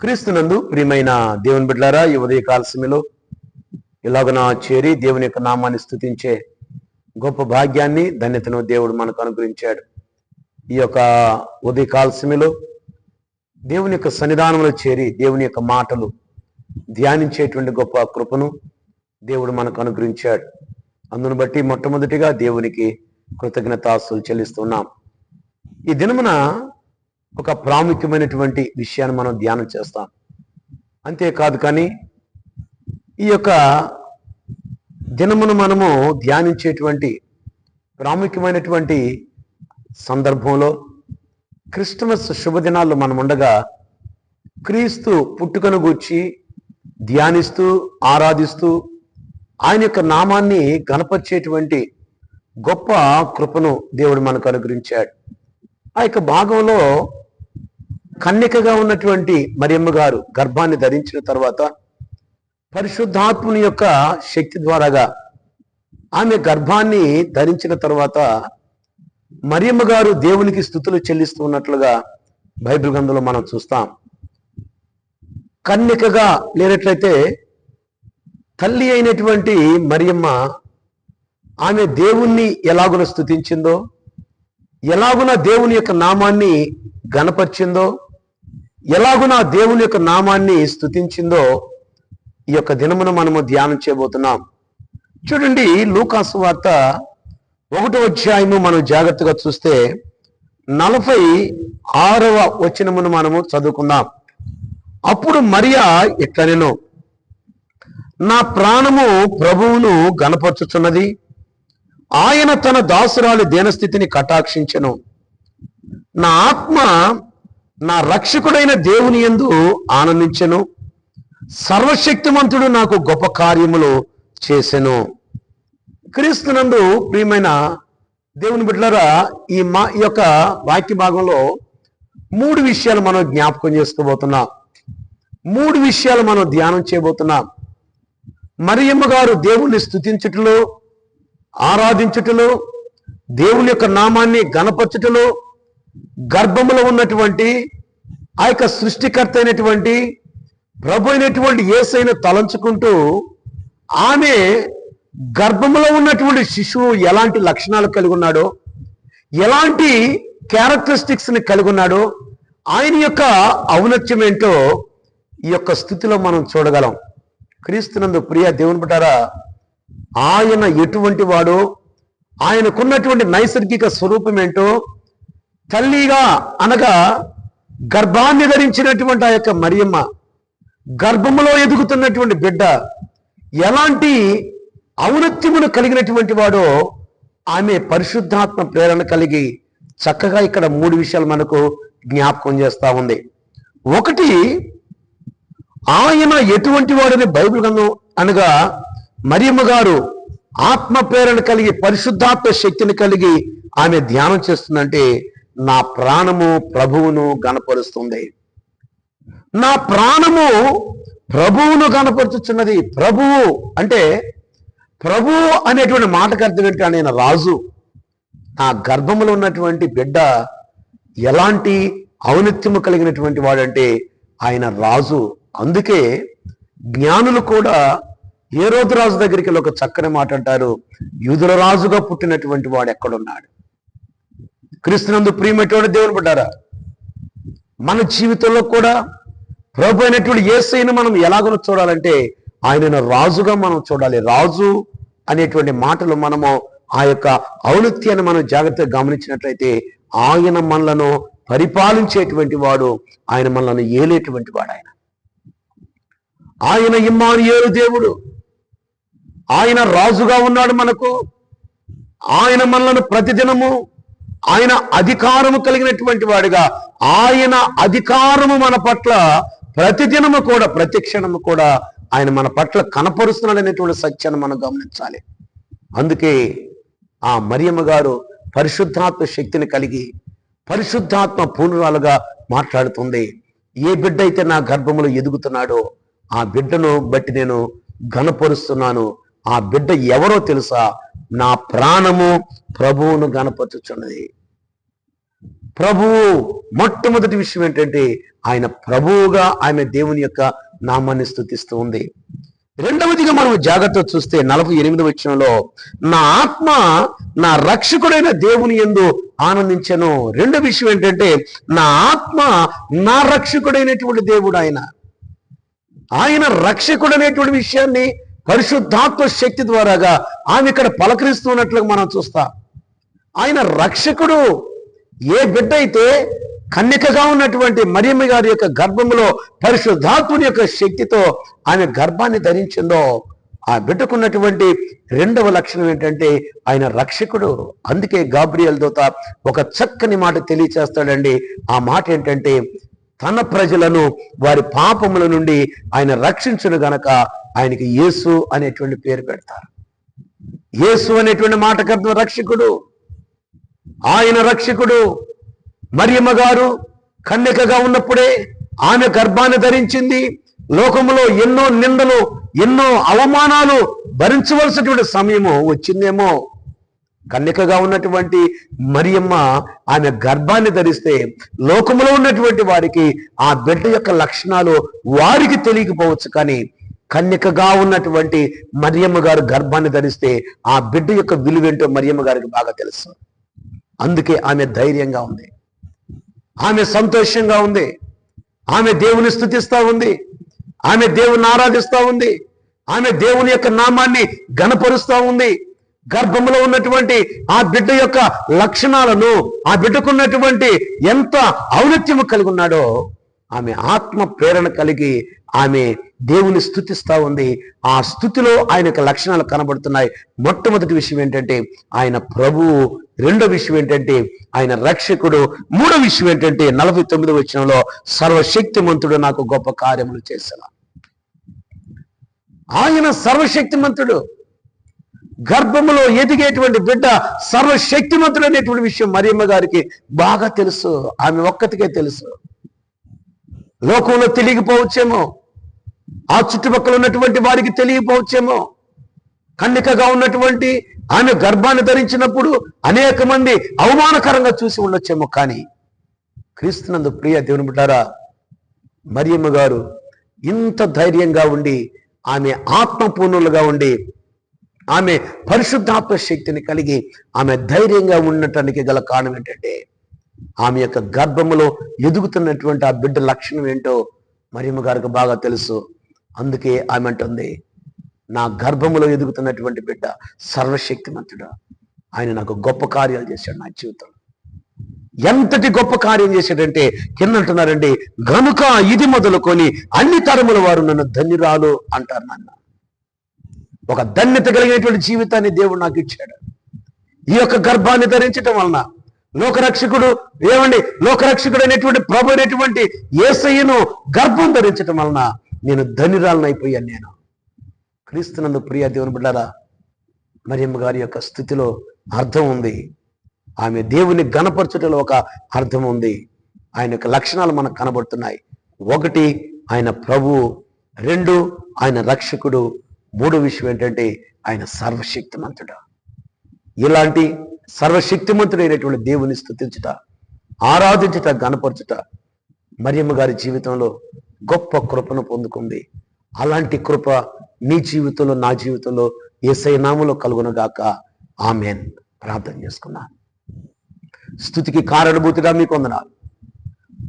క్రీస్తునందు ప్రియమైన దేవుని బిడ్డలారా, ఈ ఉదయకాల సమయంలో ఇలాగన చేరి దేవుని యొక్క నామాన్ని స్తుతించే గొప్ప భాగ్యాన్ని ధన్యతను దేవుడు మనకు అనుగ్రహించాడు. ఈ యొక్క ఉదయకాల సమయంలో దేవుని యొక్క సన్నిధానంలో చేరి దేవుని యొక్క మాటలు ధ్యానించేటువంటి గొప్ప కృపను దేవుడు మనకు అనుగ్రహించాడు. అందును బట్టి మొట్టమొదటిగా దేవునికి కృతజ్ఞతాస్తులు చెల్లిస్తున్నాం. ఈ దినమున ఒక ప్రాముఖ్యమైనటువంటి విషయాన్ని మనం ధ్యానం చేస్తాం. అంతేకాదు కానీ ఈ యొక్క దినమును మనము ధ్యానించేటువంటి ప్రాముఖ్యమైనటువంటి సందర్భంలో క్రిస్టమస్ శుభదినాల్లో మనం ఉండగా క్రీస్తు పుట్టుకను గూర్చి ధ్యానిస్తూ ఆరాధిస్తూ ఆయన యొక్క నామాన్ని గణపరిచేటువంటి గొప్ప కృపను దేవుడు మనకు అనుగ్రహించాడు. ఆ యొక్క భాగంలో కన్యకగా ఉన్నటువంటి మరియమ్మ గారు గర్భాన్ని ధరించిన తర్వాత పరిశుద్ధాత్ముని యొక్క శక్తి ద్వారాగా ఆమె గర్భాన్ని ధరించిన తర్వాత మరియమ్మ గారు దేవునికి స్తుతులు చెల్లిస్తూ ఉన్నట్లుగా బైబిల్ గ్రంథంలో మనం చూస్తాం. కన్యకగా లేనట్లయితే తల్లి అయినటువంటి మరియమ్మ ఆమె దేవుణ్ణి ఎలాగున స్తుతించిందో, ఎలాగున దేవుని యొక్క నామాన్ని గణపరిచిందో, ఎలాగున దేవుని యొక్క నామాన్ని స్తుతించిందో ఈ యొక్క దినమున మనము ధ్యానం చేయబోతున్నాం. చూడండి, లూకాసు వార్త 1వ అధ్యాయము మనం జాగ్రత్తగా చూస్తే 46వ వచనమును మనము చదువుకుందాం. అప్పుడు మరియా ఇట్లనెను, నా ప్రాణము ప్రభువును గణపరచుచున్నది, ఆయన తన దాసురాలి దీనస్థితిని కటాక్షించెను. నా ఆత్మ నా రక్షకుడైన దేవుని యందు ఆనందించెను, సర్వశక్తిమంతుడు నాకు గొప్ప కార్యములు చేసెను. క్రీస్తునందు ప్రియమైన దేవుని బిడ్డలారా, ఈ యొక్క వాక్య భాగంలో 3 విషయాలు మనం జ్ఞాపకం చేసుకోబోతున్నాం. 3 విషయాలు మనం ధ్యానం చేయబోతున్నాం. మరియమ్మ గారు దేవుణ్ణి స్తుతించుటలో, ఆరాధించుటలో, దేవుని యొక్క నామాన్ని గణపరచుటలో, గర్భములో ఉన్నటువంటి ఆ యొక్క సృష్టికర్త అయినటువంటి ప్రభు అయినటువంటి యేసయ్యను తలంచుకుంటూ ఆమె గర్భములో ఉన్నటువంటి శిశువు ఎలాంటి లక్షణాలు కలిగి ఉన్నాడో, ఎలాంటి క్యారెక్టరిస్టిక్స్ ని కలిగి ఉన్నాడో, ఆయన యొక్క ఔన్నత్యం ఏంటో ఈ యొక్క స్థితిలో మనం చూడగలం. క్రీస్తునందు ప్రియ దేవుని బిడ్డలారా, ఆయన ఎటువంటి వాడో, ఆయనకున్నటువంటి నైసర్గిక స్వరూపం ఏంటో, తల్లిగా అనగా గర్భాన్ని ధరించినటువంటి ఆ యొక్క మరియమ్మ, గర్భములో ఎదుగుతున్నటువంటి బిడ్డ ఎలాంటి ఔన్నత్యమును కలిగినటువంటి వాడో ఆమె పరిశుద్ధాత్మ ప్రేరణ కలిగి చక్కగా ఇక్కడ 3 విషయాలు మనకు జ్ఞాపకం చేస్తా ఉంది. ఒకటి, ఆయన ఎటువంటి వాడని బైబిల్ గ్రంథం అనగా మరియమ్మ గారు ఆత్మ ప్రేరణ కలిగి పరిశుద్ధాత్మ శక్తిని కలిగి ఆమె ధ్యానం చేస్తుందంటే, నా ప్రాణము ప్రభువును గణపరుస్తుంది, నా ప్రాణము ప్రభువును గణపరుచుచున్నది. ప్రభువు అంటే, ప్రభువు అనేటువంటి మాటకు అర్థం ఏంటి? ఆయన రాజు. నా గర్భములో ఉన్నటువంటి బిడ్డ ఎలాంటి ఔన్నత్యము కలిగినటువంటి వాడంటే ఆయన రాజు. అందుకే జ్ఞానులు కూడా హేరోదు రాజు దగ్గరికి వెళ్ళి ఒక చక్కని మాట అంటారు, యూదుల రాజుగా పుట్టినటువంటి వాడు ఎక్కడున్నాడు? క్రీస్తునందు ప్రియమైనటువంటి దేవుని బిడ్డలారా, మన జీవితంలో కూడా ప్రభు అయినటువంటి యేసయ్యను మనం ఎలాగో చూడాలంటే ఆయనను రాజుగా మనం చూడాలి. రాజు అనేటువంటి మాటలు మనము ఆ యొక్క ఔన్నత్యాన్ని మనం జాగ్రత్తగా గమనించినట్లయితే ఆయన మనలను పరిపాలించేటువంటి వాడు, ఆయన మనలను ఏలేటువంటి వాడు. ఆయన ఇమ్మానుయేలు దేవుడు, ఆయన రాజుగా ఉన్నాడు మనకు. ఆయన మనలను ప్రతిదినము ఆయన అధికారము కలిగినటువంటి వాడిగా, ఆయన అధికారము మన పట్ల ప్రతిదినము కూడా ప్రతిక్షణము కూడా ఆయన మన పట్ల కనపరుస్తున్నాడు అనేటువంటి సత్యాన్ని మనం గమనించాలి. అందుకే ఆ మరియమ్మ గారు పరిశుద్ధాత్మ శక్తిని కలిగి పరిశుద్ధాత్మ పూర్ణురాలుగా మాట్లాడుతుంది. ఏ బిడ్డ అయితే నా గర్భములో ఎదుగుతున్నాడో ఆ బిడ్డను బట్టి నేను గణపరుస్తున్నాను. ఆ బిడ్డ ఎవరో తెలుసా? నా ప్రాణము ప్రభువును గణపరుచుచున్నది. ప్రభువు మొట్టమొదటి విషయం ఏంటంటే ఆయన ప్రభువుగా ఆమె దేవుని యొక్క నామాన్ని స్తుతిస్తూ ఉంది. రెండవదిగా మనం జాగ్రత్త చూస్తే 48వ వచనంలో నా ఆత్మ నా రక్షకుడైన దేవుని యందు ఆనందించెను. రెండో విషయం ఏంటంటే నా ఆత్మ నా రక్షకుడైనటువంటి దేవుడు ఆయన రక్షకుడైనటువంటి విషయాన్ని పరిశుద్ధాత్మ శక్తి ద్వారాగా ఆమె ఇక్కడ పలకరిస్తున్నట్లుగా మనం చూస్తాం. ఆయన రక్షకుడు. ఏ బిడ్డ అయితే కన్యకగా ఉన్నటువంటి మరియమ్మ గారి యొక్క గర్భంలో పరిశుద్ధాత్ముని యొక్క శక్తితో ఆమె గర్భాన్ని ధరించిందో ఆ బిడ్డకున్నటువంటి రెండవ లక్షణం ఏంటంటే ఆయన రక్షకుడు. అందుకే గాబ్రియల్ దూత ఒక చక్కని మాట తెలియచేస్తాడండి. ఆ మాట ఏంటంటే తన ప్రజలను వారి పాపముల నుండి ఆయన రక్షించును గనక ఆయనకి యేసు అనేటువంటి పేరు పెడతారు. యేసు అనేటువంటి మాటకు అర్థం రక్షకుడు. ఆయన రక్షకుడు. మరియమ్మ గారు కన్యకగా ఉన్నప్పుడే ఆమె గర్భాన్ని ధరించింది. లోకములో ఎన్నో నిందలు, ఎన్నో అవమానాలు భరించవలసినటువంటి సమయము వచ్చిందేమో. కన్యకగా ఉన్నటువంటి మరియమ్మ ఆమె గర్భాన్ని ధరిస్తే లోకములో ఉన్నటువంటి వారికి ఆ బిడ్డ యొక్క లక్షణాలు వారికి తెలియకపోవచ్చు, కానీ కన్యకగా ఉన్నటువంటి మరియమ్మ గారు గర్భాన్ని ధరిస్తే ఆ బిడ్డ యొక్క విలువేంటో మరియమ్మ గారికి బాగా తెలుసు. అందుకే ఆమె ధైర్యంగా ఉంది, ఆమె సంతోషంగా ఉంది, ఆమె దేవుని స్తుతిస్తూ ఉంది, ఆమె దేవుని ఆరాధిస్తూ ఉంది, ఆమె దేవుని యొక్క నామాన్ని ఘనపరుస్తూ ఉంది. గర్భంలో ఉన్నటువంటి ఆ బిడ్డ యొక్క లక్షణాలను, ఆ బిడ్డకున్నటువంటి ఎంత ఔన్నత్యము కలిగి ఉన్నాడో ఆమె ఆత్మ ప్రేరణ కలిగి ఆమె దేవుని స్తుతిస్తూ ఉంది. ఆ స్తుతిలో ఆయన యొక్క లక్షణాలు కనబడుతున్నాయి. మొట్టమొదటి విషయం ఏంటంటే ఆయన ప్రభువు. రెండో విషయం ఏంటంటే ఆయన రక్షకుడు. మూడో విషయం ఏంటంటే 49వ వచనంలో సర్వశక్తిమంతుడు నాకు గొప్ప కార్యములు చేశాను. ఆయన సర్వశక్తిమంతుడు. గర్భములో ఎదిగేటువంటి బిడ్డ సర్వశక్తిమంతుడు అనేటువంటి విషయం మరియమ్మ గారికి బాగా తెలుసు. ఆమె ఒక్కతికే తెలుసు. లోకంలో తెలియకపోవచ్చేమో, ఆ చుట్టుపక్కల ఉన్నటువంటి వారికి తెలియకపోవచ్చేమో. కన్యకగా ఉన్నటువంటి ఆమె గర్భాన్ని ధరించినప్పుడు అనేక మంది అవమానకరంగా చూసి ఉండొచ్చేమో, కానీ క్రీస్తునందు ప్రియ దేవుని బిడ్డారా, మరియమ్మ గారు ఇంత ధైర్యంగా ఉండి, ఆమె ఆత్మపూర్ణులుగా ఉండి, ఆమె పరిశుద్ధాత్మ శక్తిని కలిగి ఆమె ధైర్యంగా ఉండటానికి గల కారణం ఏంటంటే ఆమె యొక్క గర్భములో ఎదుగుతున్నటువంటి ఆ బిడ్డ లక్షణం ఏంటో మరియమ్మ గారికి బాగా తెలుసు. అందుకే ఆమె అంటుంది, నా గర్భములో ఎదుగుతున్నటువంటి బిడ్డ సర్వశక్తిమంతుడు. ఆయన నాకు గొప్ప కార్యాలు చేశాడు నా జీవితంలో. ఎంతటి గొప్ప కార్యం చేశాడంటే కింద అంటున్నారండి, గనుక ఇది మొదలుకొని అన్ని తరముల వారు నన్ను ధన్యురాలు అంటారు. నన్ను ఒక ధన్యత కలిగినటువంటి జీవితాన్ని దేవుడు నాకు ఇచ్చాడు. ఈ యొక్క గర్భాన్ని ధరించటం వలన లోకరక్షకుడు లోకరక్షకుడు అనేటువంటి ప్రభు అనేటువంటి యేసయ్యను గర్భం ధరించటం వలన నేను ధన్యురాలను అయిపోయాను. నేను క్రీస్తునందు ప్రియ దేవుని బిడ్డారా, మరియమ్మ గారి యొక్క స్థితిలో అర్థం ఉంది. ఆమె దేవుని ఘనపరచుటలో ఒక అర్థం ఉంది. ఆయన యొక్క లక్షణాలు మనకు కనబడుతున్నాయి. ఒకటి, ఆయన ప్రభువు. రెండు, ఆయన రక్షకుడు. మూడో విషయం ఏంటంటే ఆయన సర్వశక్తిమంతుడు. ఇలాంటి సర్వశక్తిమంతుడైనటువంటి దేవుని స్తుతించుట, ఆరాధించుట, ఘనపరచుట మరియమ్మ గారి జీవితంలో గొప్ప కృపను పొందుకుంది. అలాంటి కృప నీ జీవితంలో, నా జీవితంలో యేసయ్య నామములో కలుగునుగాక. ఆమేన్. ప్రార్థన చేసుకున్నాను. స్తుతికి కారణభూతిగా మీకు వందనాలు.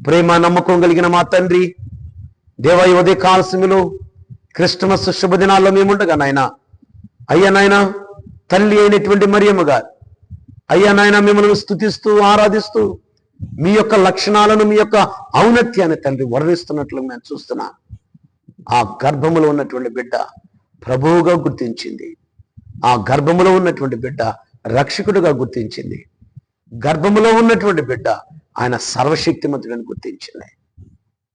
ప్రేమ నమ్మకం కలిగిన మా తండ్రి, దేవ ఈ ఉదయ కాల సమయంలో క్రిస్టమస్ శుభదినాల్లో మేముండగా నాయన, అయ్యా నాయన తల్లి అయినటువంటి మరియమ్మ గారు, అయ్యా నాయన మిమ్మల్ని స్తుతిస్తూ ఆరాధిస్తూ మీ యొక్క లక్షణాలను, మీ యొక్క ఔన్నత్యాన్ని తండ్రి వర్ణిస్తున్నట్లు మేము చూస్తున్నాం. ఆ గర్భములో ఉన్నటువంటి బిడ్డ ప్రభువుగా గుర్తించింది. ఆ గర్భములో ఉన్నటువంటి బిడ్డ రక్షకుడుగా గుర్తించింది. గర్భములో ఉన్నటువంటి బిడ్డ ఆయన సర్వశక్తిమంతుడని గుర్తించింది.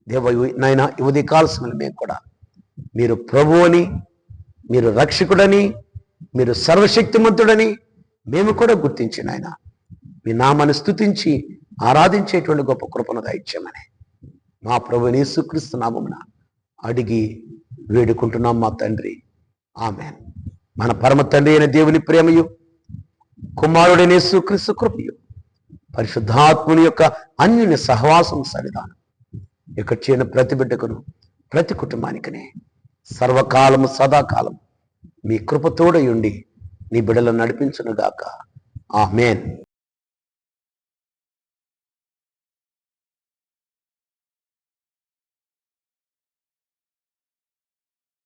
దేవ నాయన ఈ ఉదయకాల సమయంలో మేము కూడా మీరు ప్రభు అని, మీరు రక్షకుడని, మీరు సర్వశక్తిమంతుడని మేము కూడా గుర్తించిన ఆయన మీ నామాన్ని స్తుతించి ఆరాధించేటువంటి గొప్ప కృపను దయచేయమని మా ప్రభువైన యేసుక్రీస్తు నామమున అడిగి వేడుకుంటున్నాం మా తండ్రి. ఆమేన్. మన పరమ తండ్రి అయిన దేవుని ప్రేమయు, కుమారుడైన యేసుక్రీస్తు కృపయు, పరిశుద్ధాత్ముని యొక్క అన్యుని సహవాసం సన్నిధానం ఇక్కడ చేయని ప్రతి బిడ్డకును ప్రతి కుటుంబానికినే సర్వకాలము సదాకాలం మీ కృపతోడై ఉండి నీ బిడ్డలను నడిపించునుగాక. ఆమేన్.